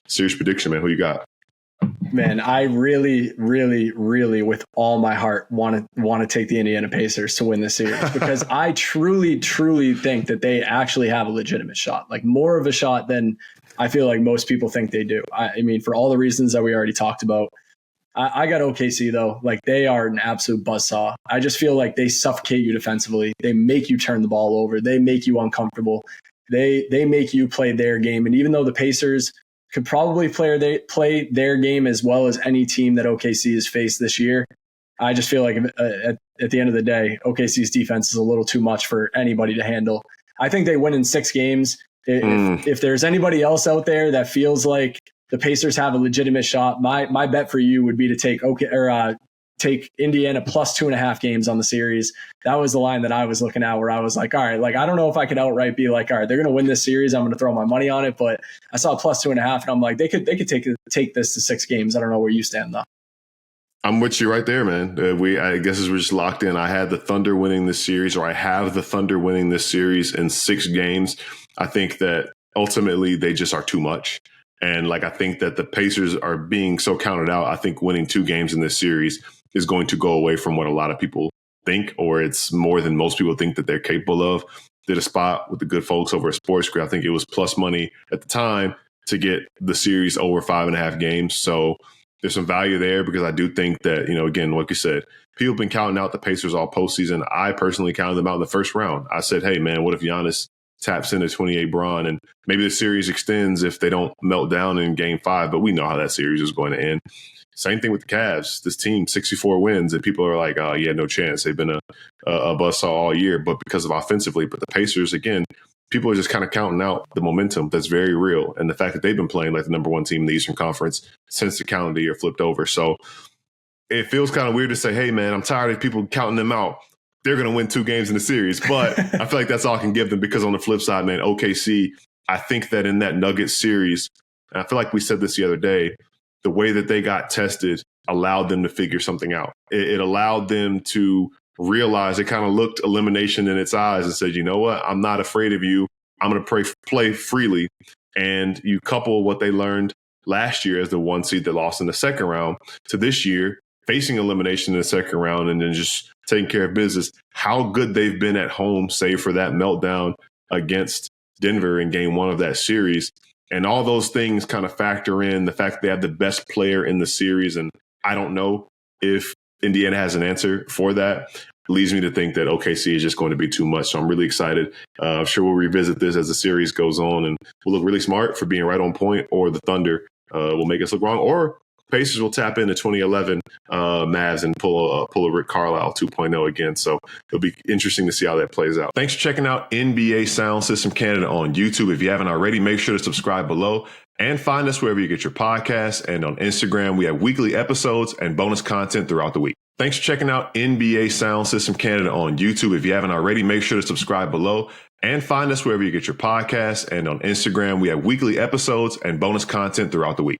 Series prediction, man. Who you got? Man, I really, really, really, with all my heart, want to take the Indiana Pacers to win this series because I truly, truly think that they actually have a legitimate shot, like more of a shot than I feel like most people think they do. I mean, for all the reasons that we already talked about. I got OKC though. Like they are an absolute buzzsaw. I just feel like they suffocate you defensively. They make you turn the ball over. They make you uncomfortable. They make you play their game. And even though the Pacers could probably play their game as well as any team that OKC has faced this year, I just feel like at the end of the day, OKC's defense is a little too much for anybody to handle. I think they win in 6 games. If there's anybody else out there that feels like the Pacers have a legitimate shot, my bet for you would be to take Indiana plus 2.5 games on the series. That was the line that I was looking at where I was like, all right, like, I don't know if I could outright be like, all right, they're going to win this series. I'm going to throw my money on it. But I saw plus 2.5 and I'm like, they could take this to 6 games. I don't know where you stand though. I'm with you right there, man. I guess as we're just locked in, I had the Thunder winning this series, or I have the Thunder winning this series in 6 games. I think that ultimately they just are too much. And like, I think that the Pacers are being so counted out. I think winning 2 games in this series is going to go away from what a lot of people think, or it's more than most people think that they're capable of. Did a spot with the good folks over at Sports Grid. I think it was plus money at the time to get the series over 5.5 games. So there's some value there because I do think that, again, like you said, people have been counting out the Pacers all postseason. I personally counted them out in the first round. I said, hey, man, what if Giannis taps into 28 Braun and maybe the series extends if they don't melt down in game 5, but we know how that series is going to end. Same thing with the Cavs. This team, 64 wins, and people are like, oh, yeah, no chance. They've been a buzzsaw all year, but because of offensively. But the Pacers, again, people are just kind of counting out the momentum that's very real. And the fact that they've been playing like the number 1 team in the Eastern Conference since the calendar year flipped over. So it feels kind of weird to say, hey, man, I'm tired of people counting them out. They're going to win 2 games in the series. But I feel like that's all I can give them because on the flip side, man, OKC, I think that in that Nuggets series, and I feel like we said this the other day, the way that they got tested allowed them to figure something out. It allowed them to realize, it kind of looked elimination in its eyes and said, you know what, I'm not afraid of you. I'm going to play freely. And you couple what they learned last year as the 1 seed that lost in the second round to this year, facing elimination in the second round and then just taking care of business, how good they've been at home, save for that meltdown against Denver in game 1 of that series. And all those things kind of factor in the fact that they have the best player in the series. And I don't know if Indiana has an answer for that. It leads me to think that OKC is just going to be too much. So I'm really excited. I'm sure we'll revisit this as the series goes on and we'll look really smart for being right on point, or the Thunder will make us look wrong, or Pacers will tap into 2011 Mavs and pull a Rick Carlisle 2.0 again. So it'll be interesting to see how that plays out. Thanks for checking out NBA Sound System Canada on YouTube. If you haven't already, make sure to subscribe below and find us wherever you get your podcasts. And on Instagram, we have weekly episodes and bonus content throughout the week. Thanks for checking out NBA Sound System Canada on YouTube. If you haven't already, make sure to subscribe below and find us wherever you get your podcasts. And on Instagram, we have weekly episodes and bonus content throughout the week.